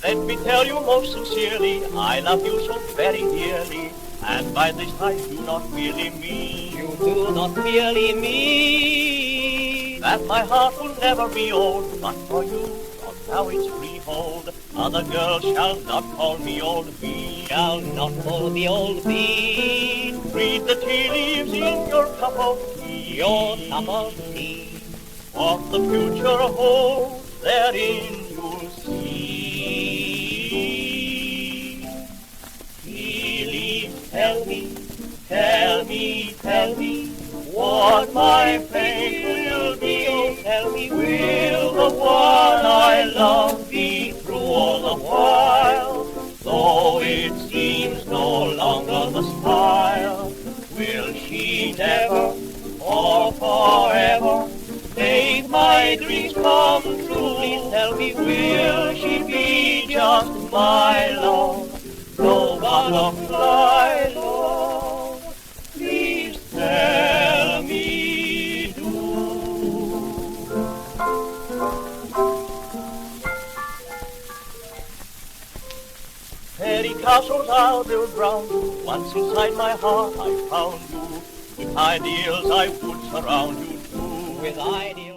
Let me tell you most sincerely, I love you so very dearly, and by this I do not really mean. You do not really mean that my heart will never be old, but for you, for now it's freehold. Other girls shall not call me old bean. Shall not call me old bean. Read the tea leaves in your cup of tea. Your cup of tea. What the future holds, therein you'll see. Tea leaves, tell me, tell me, tell me, what my fate will be. Oh, tell me, Will the one I love be through all the while? Though it seems no longer the smile, will she never or forever make my dreams come true? please tell me, Will she be just my love, no butterfly love? Please tell me, do. Fairy castles I'll build round you. Once inside my heart I found you. With ideals I would surround you too. with ideas